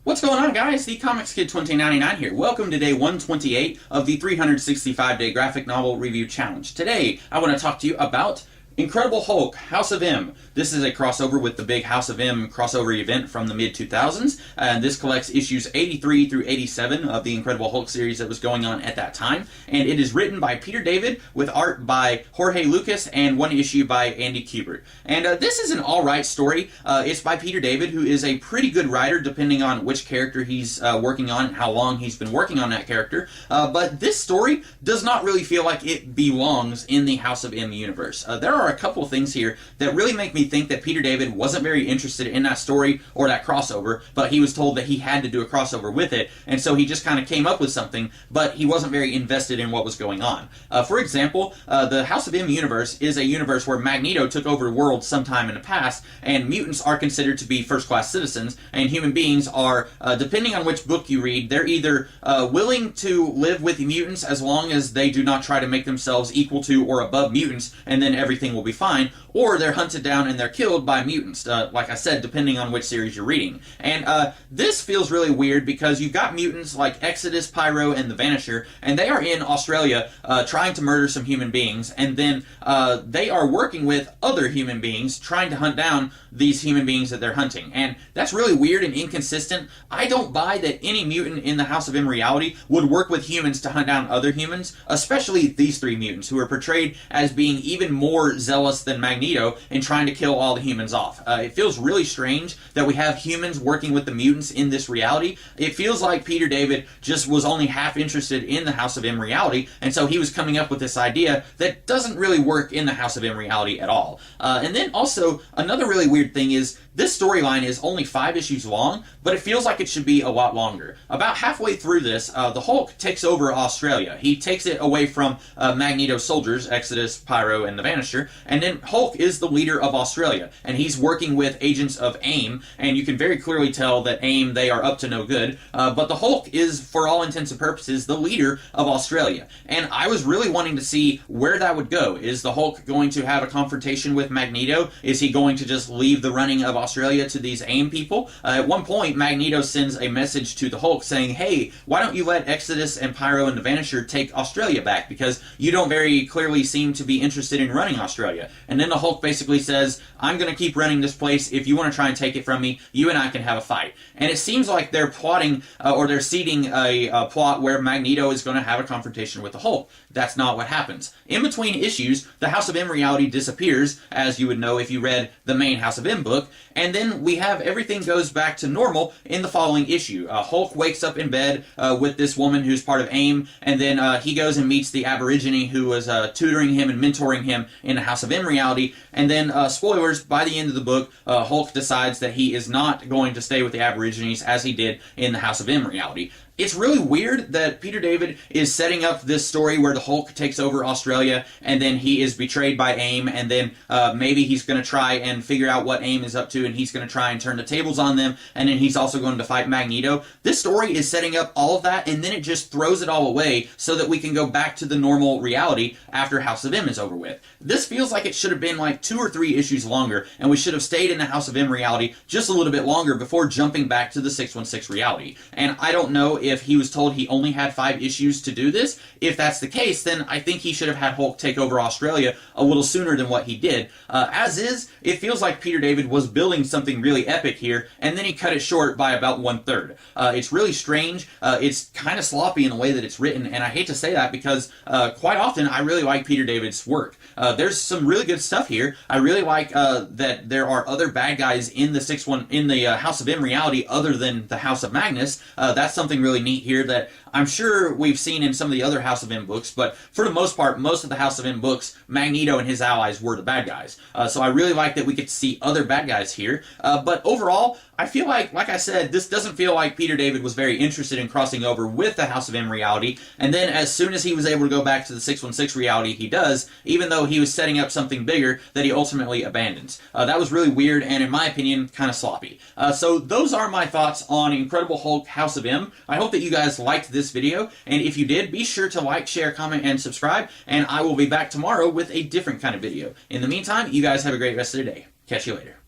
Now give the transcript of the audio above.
What's going on, guys? The Comics Kid 2099 here. Welcome to day 128 of the 365-day graphic novel review challenge. Today, I want to talk to you about Incredible Hulk, House of M. This is a crossover with the big House of M crossover event from the mid-2000s, and this collects issues 83 through 87 of the Incredible Hulk series that was going on at that time, and it is written by Peter David with art by Jorge Lucas and one issue by Andy Kubert. And this is an alright story. It's by Peter David, who is a pretty good writer depending on which character he's working on and how long he's been working on that character, but this story does not really feel like it belongs in the House of M universe. There are a couple of things here that really make me think that Peter David wasn't very interested in that story or that crossover, but he was told that he had to do a crossover with it, and so he just kind of came up with something, but he wasn't very invested in what was going on. For example, the House of M universe is a universe where Magneto took over worlds sometime in the past, and mutants are considered to be first-class citizens, and human beings are, depending on which book you read, they're either willing to live with mutants as long as they do not try to make themselves equal to or above mutants, and then everything will be fine, or they're hunted down and they're killed by mutants, like I said, depending on which series you're reading. And this feels really weird because you've got mutants like Exodus, Pyro, and the Vanisher, and they are in Australia trying to murder some human beings, and then they are working with other human beings trying to hunt down these human beings that they're hunting. And that's really weird and inconsistent. I don't buy that any mutant in the House of M reality would work with humans to hunt down other humans, especially these three mutants who are portrayed as being even more zealous than Magneto in trying to kill all the humans off. It feels really strange that we have humans working with the mutants in this reality. It feels like Peter David just was only half interested in the House of M reality, and so he was coming up with this idea that doesn't really work in the House of M reality at all. And then also, another really weird thing is, this storyline is only 5 issues long, but it feels like it should be a lot longer. About halfway through this, the Hulk takes over Australia. He takes it away from Magneto's soldiers, Exodus, Pyro, and the Vanisher, and then Hulk is the leader of Australia, and he's working with agents of AIM, and you can very clearly tell that AIM, they are up to no good, but the Hulk is, for all intents and purposes, the leader of Australia. And I was really wanting to see where that would go. Is the Hulk going to have a confrontation with Magneto? Is he going to just leave the running of Australia to these AIM people? At one point, Magneto sends a message to the Hulk saying, hey, why don't you let Exodus and Pyro and the Vanisher take Australia back, because you don't very clearly seem to be interested in running Australia. And then the Hulk basically says, I'm going to keep running this place. If you want to try and take it from me, you and I can have a fight. And it seems like they're plotting, or they're seeding a plot where Magneto is going to have a confrontation with the Hulk. That's not what happens. In between issues, the House of M reality disappears, as you would know if you read the main House of M book, and then we have everything goes back to normal in the following issue. Hulk wakes up in bed with this woman who's part of AIM, and then he goes and meets the Aborigine who was tutoring him and mentoring him in the House of M reality, and then, spoilers, by the end of the book, Hulk decides that he is not going to stay with the Aborigines as he did in the House of M reality. It's really weird that Peter David is setting up this story where the Hulk takes over Australia, and then he is betrayed by AIM, and then maybe he's going to try and figure out what AIM is up to, and he's going to try and turn the tables on them, and then he's also going to fight Magneto. This story is setting up all of that, and then it just throws it all away so that we can go back to the normal reality after House of M is over with. This feels like it should have been like 2 or 3 issues longer, and we should have stayed in the House of M reality just a little bit longer before jumping back to the 616 reality. And I don't know if he was told he only had 5 issues to do this. If that's the case, then I think he should have had Hulk take over Australia a little sooner than what he did. As is, it feels like Peter David was building something really epic here, and then he cut it short by about 1/3. It's really strange. It's kind of sloppy in the way that it's written, and I hate to say that because quite often I really like Peter David's work. There's some really good stuff here. I really like that there are other bad guys in the House of M reality other than the House of Magnus. That's something really neat here that I'm sure we've seen in some of the other House of M books, but for the most part, most of the House of M books, Magneto and his allies were the bad guys. So I really like that we get to see other bad guys here. But overall, I feel like I said, this doesn't feel like Peter David was very interested in crossing over with the House of M reality, and then as soon as he was able to go back to the 616 reality, he does, even though he was setting up something bigger that he ultimately abandons. That was really weird, and in my opinion, kind of sloppy. So those are my thoughts on Incredible Hulk, House of M. I hope that you guys liked this video, and if you did, be sure to like, share, comment, and subscribe, and I will be back tomorrow with a different kind of video. In the meantime, you guys have a great rest of the day. Catch you later.